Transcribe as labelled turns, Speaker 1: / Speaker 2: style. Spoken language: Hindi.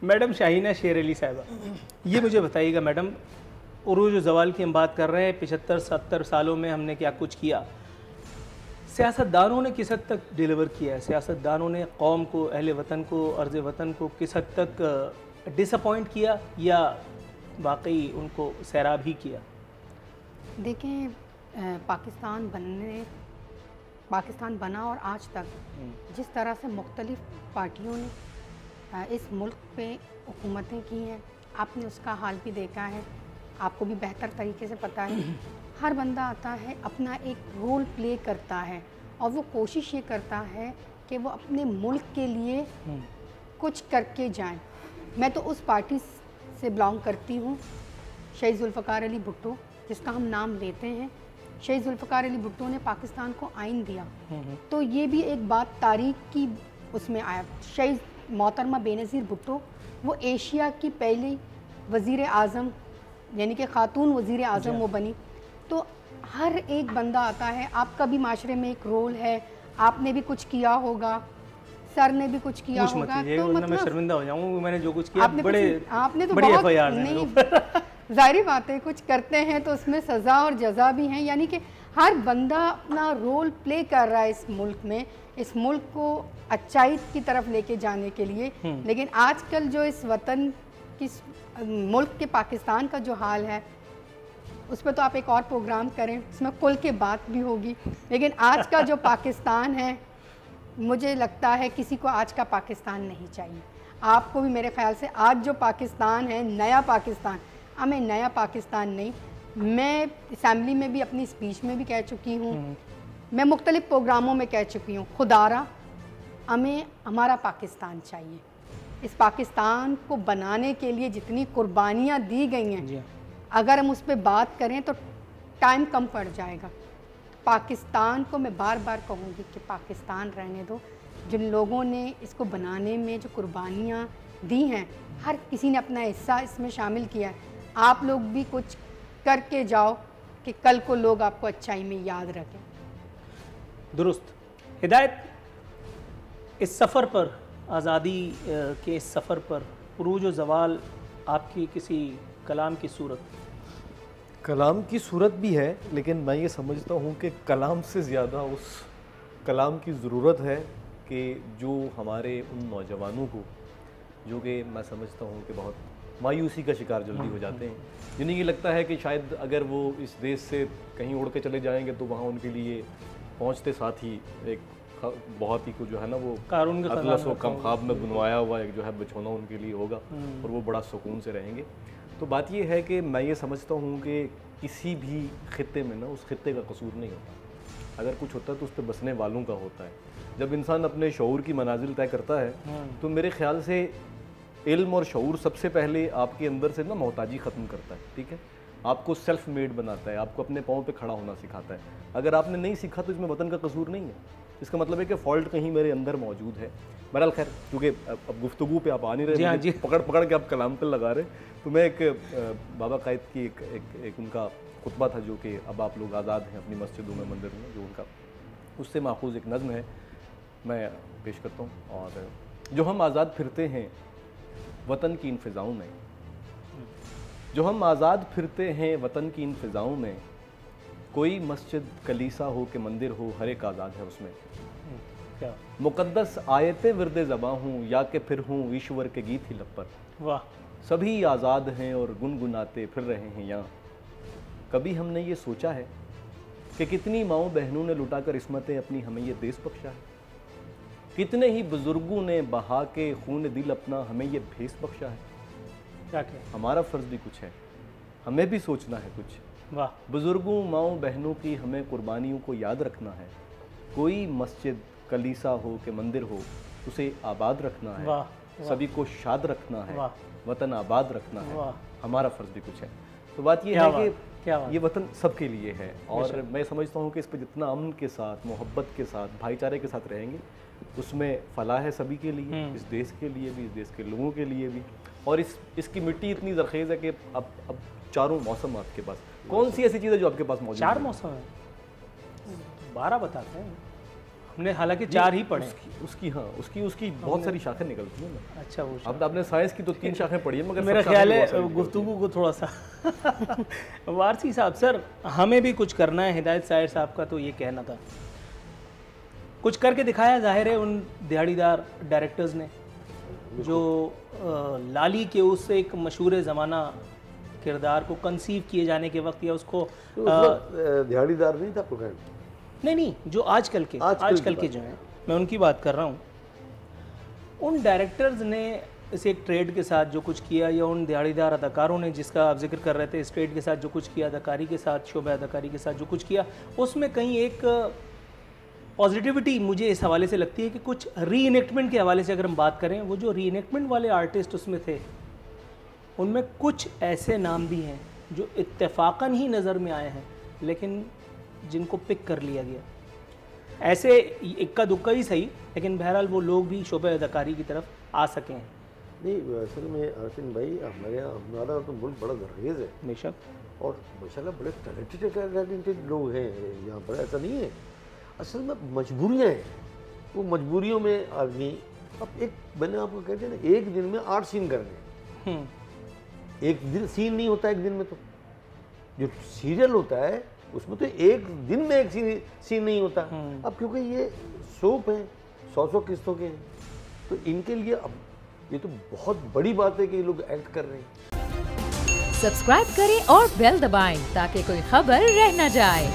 Speaker 1: मैडम शाहीना शेर अली साहिबा, ये मुझे बताइएगा मैडम, उरूज ज़वाल की हम बात कर रहे हैं, 75-70 सालों में हमने क्या कुछ किया, सियासतदानों ने किस हद तक डिलीवर किया है? सियासतदानों ने कौम को, अहले वतन को, अर्ज़ वतन को किस हद तक डिसअपॉइंट किया या वाकई उनको सैराब ही किया?
Speaker 2: देखें, पाकिस्तान बना और आज तक जिस तरह से मुख्तलिफ पार्टियों ने इस मुल्क पे हुकूमतें की हैं, आपने उसका हाल भी देखा है, आपको भी बेहतर तरीके से पता है। हर बंदा आता है, अपना एक रोल प्ले करता है और वो कोशिश ये करता है कि वो अपने मुल्क के लिए कुछ करके जाए। मैं तो उस पार्टी से बिलोंग करती हूँ, शहीद जुल्फ़िकार अली भुट्टो, जिसका हम नाम लेते हैं। शहीद जुल्फ़िकार अली भुट्टो ने पाकिस्तान को आइन दिया, तो ये भी एक बात तारीख की उसमें आया। शहीद मोहतरमा बेनज़ीर भुट्टो वो एशिया की पहली वज़ीर आज़म, यानी कि ख़ातून वज़ीर आज़म वो बनी। तो हर एक बंदा आता है, आपका भी माशरे में एक रोल है, आपने भी कुछ किया होगा, सर ने भी कुछ किया होगा, तो मतलब
Speaker 1: मैं शर्मिंदा हो जाऊँ, मैंने जो कुछ किया
Speaker 2: आपने तो बहुत नहीं ज़ाहिर बात है, कुछ करते हैं तो उसमें सज़ा और जज़ा भी हैं। यानी कि हर बंदा अपना रोल प्ले कर रहा है इस मुल्क में, इस मुल्क को अच्छाई की तरफ लेके जाने के लिए। लेकिन आजकल जो इस वतन की मुल्क के पाकिस्तान का जो हाल है, उस पर तो आप एक और प्रोग्राम करें, उसमें खुल के बात भी होगी। लेकिन आज का जो पाकिस्तान है, मुझे लगता है किसी को आज का पाकिस्तान नहीं चाहिए। आपको भी मेरे ख्याल से आज जो पाकिस्तान है, नया पाकिस्तान, हमें नया पाकिस्तान नहीं। मैं असम्बली में भी अपनी स्पीच में भी कह चुकी हूँ, मैं मुख्तलिफ प्रोग्रामों में कह चुकी हूँ, खुदारा हमें हमारा पाकिस्तान चाहिए। इस पाकिस्तान को बनाने के लिए जितनी कुर्बानियाँ दी गई हैं, अगर हम उस पर बात करें तो टाइम कम पड़ जाएगा। पाकिस्तान को मैं बार बार कहूँगी कि पाकिस्तान रहने दो। जिन लोगों ने इसको बनाने में जो कुर्बानियाँ दी हैं, हर किसी ने अपना हिस्सा इसमें शामिल किया है। आप लोग भी कुछ करके जाओ कि कल को लोग आपको अच्छाई में याद रखें।
Speaker 1: दुरुस्त। हिदायत, इस सफ़र पर, आज़ादी के इस सफ़र पर उरूज व ज़वाल आपकी किसी कलाम की सूरत?
Speaker 3: कलाम की सूरत भी है, लेकिन मैं ये समझता हूँ कि कलाम से ज़्यादा उस कलाम की ज़रूरत है कि जो हमारे उन नौजवानों को, जो कि मैं समझता हूँ कि बहुत मायूसी का शिकार जल्दी हो जाते हैं, जिन्हें ये लगता है कि शायद अगर वो इस देश से कहीं उड़ के चले जाएंगे तो वहाँ उनके लिए पहुँचते साथ ही एक बहुत ही कुछ जो है ना वो अतलस व कम ख्वाब में बुनवाया हुआ एक जो है बिछौना उनके लिए होगा और वो बड़ा सुकून से रहेंगे। तो बात ये है कि मैं ये समझता हूँ कि किसी भी खित्ते में ना उस खित्ते का कसूर नहीं होता, अगर कुछ होता है तो उस पर बसने वालों का होता है। जब इंसान अपने शऊर की मनाजिल तय करता है तो मेरे ख्याल से इल्म और शऊर सबसे पहले आपके अंदर से ना मोहताजी ख़त्म करता है, ठीक है, आपको सेल्फ मेड बनाता है, आपको अपने पाँव पे खड़ा होना सिखाता है। अगर आपने नहीं सीखा तो इसमें वतन का कसूर नहीं है, इसका मतलब है कि फ़ॉल्ट कहीं मेरे अंदर मौजूद है। बहरहाल खैर, क्योंकि अब गुफ्तगू पे आप आ नहीं रहे,
Speaker 1: जी।
Speaker 3: पकड़ के आप कलाम पे लगा रहे, तो मैं एक बाबा कायद की एक उनका खुतबा था जो कि अब आप लोग आज़ाद हैं अपनी मस्जिदों में, मंदिर में, जो उनका उससे माखूज़ एक नज़्म है, मैं पेश करता हूँ। और जो हम आज़ाद फिरते हैं वतन की इन फ़िज़ाओं में, जो हम आज़ाद फिरते हैं वतन की इन फ़िज़ाओं में, कोई मस्जिद कलीसा हो कि मंदिर हो, हर एक आज़ाद है उसमें।
Speaker 1: क्या
Speaker 3: मुक़द्दस आयते विरदे ज़बां हूँ या कि फिर हूँ ईश्वर के गीत ही लब पर।
Speaker 1: वाह।
Speaker 3: सभी आज़ाद हैं और गुनगुनाते फिर रहे हैं यहाँ। कभी हमने ये सोचा है कि कितनी माओं बहनों ने लुटा कर इस्मतें अपनी हमें ये देश बख्शा है, कितने ही बुजुर्गों ने बहा के खून दिल अपना हमें ये भेस बख्शा है।
Speaker 1: क्या क्या
Speaker 3: हमारा फ़र्ज़ भी कुछ है, हमें भी सोचना है कुछ।
Speaker 1: वाह।
Speaker 3: बुजुर्गों माओं बहनों की हमें कुर्बानियों को याद रखना है। कोई मस्जिद कलीसा हो कि मंदिर हो, उसे आबाद रखना है।
Speaker 1: वाह।
Speaker 3: सभी को शाद रखना है,
Speaker 1: वाह।
Speaker 3: वतन आबाद रखना है।
Speaker 1: वाह।
Speaker 3: हमारा फ़र्ज़ भी कुछ है। तो बात ये है कि ये वतन सबके लिए है और मैं समझता हूँ कि इस पर जितना अमन के साथ, मोहब्बत के साथ, भाईचारे के साथ रहेंगे, उसमें फलाह है सभी के लिए, इस देश के लिए भी, इस देश के लोगों के लिए भी। और इसकी मिट्टी इतनी ज़रख़ेज़ है कि अब चारों मौसम आपके पास, कौन सी ऐसी चीज़ है जो आपके पास मौजूद है?
Speaker 1: 4 मौसम है, 12 बताते हैं हमने हालांकि 4 ही पढ़े।
Speaker 3: उसकी बहुत सारी शाखें निकलती हैं ना।
Speaker 1: अच्छा, वो
Speaker 3: अब आपने साइंस की तो 3 शाखें पढ़ी है, मगर
Speaker 1: मेरा ख्याल है गुफ्तगू को थोड़ा सा वारसी साहब, सर हमें भी कुछ करना है, हिदायत साहिर साहब का तो ये कहना था, कुछ करके दिखाया जाहिर है उन दिहाड़ीदार डायरेक्टर्स ने, जो लाली के उस एक मशहूर ज़माना किरदार को कंसीव किए जाने के वक्त या उसको
Speaker 4: दिहाड़ीदार नहीं था प्रोग्राम,
Speaker 1: नहीं, जो आजकल के जो हैं, मैं उनकी बात कर रहा हूँ। उन डायरेक्टर्स ने इसे एक ट्रेड के साथ जो कुछ किया, या उन दिहाड़ीदार अदाकारों ने जिसका आप जिक्र कर रहे थे, इस ट्रेड के साथ जो कुछ किया, अदाकारी के साथ, शोबे अदाकारी के साथ जो कुछ किया, उसमें कहीं एक पॉजिटिविटी मुझे इस हवाले से लगती है कि कुछ री इनेक्टमेंट के हवाले से अगर हम बात करें, वो जो री इनेक्टमेंट वाले आर्टिस्ट उसमें थे, उनमें कुछ ऐसे नाम भी हैं जो इत्तेफाकन ही नज़र में आए हैं, लेकिन जिनको पिक कर लिया गया। ऐसे इक्का दुक्का ही सही, लेकिन बहरहाल वो लोग भी शोबे अदाकारी की तरफ आ सके हैं।
Speaker 4: नहीं, असल में आसिन भाई हमारा तो मुल्क बड़ा दरखेज़ है
Speaker 1: बेशक,
Speaker 4: और माशाल्लाह बड़े टैलेंटेड लोग हैं यहाँ पर, ऐसा नहीं है। असल में मजबूरियाँ हैं, वो मजबूरियों में आदमी, अब एक मैंने आपको कहते हैं ना, एक दिन में 8 सीन करने, एक दिन सीन नहीं होता एक दिन में, तो जो सीरियल होता है उसमें तो एक दिन में एक सीन नहीं होता। अब क्योंकि ये सोप है, 100 किस्तों के हैं, तो इनके लिए अब ये तो बहुत बड़ी बात है कि ये लोग एक्ट कर रहे हैं।
Speaker 5: सब्सक्राइब करें और बेल दबाएं ताकि कोई खबर रह न जाए।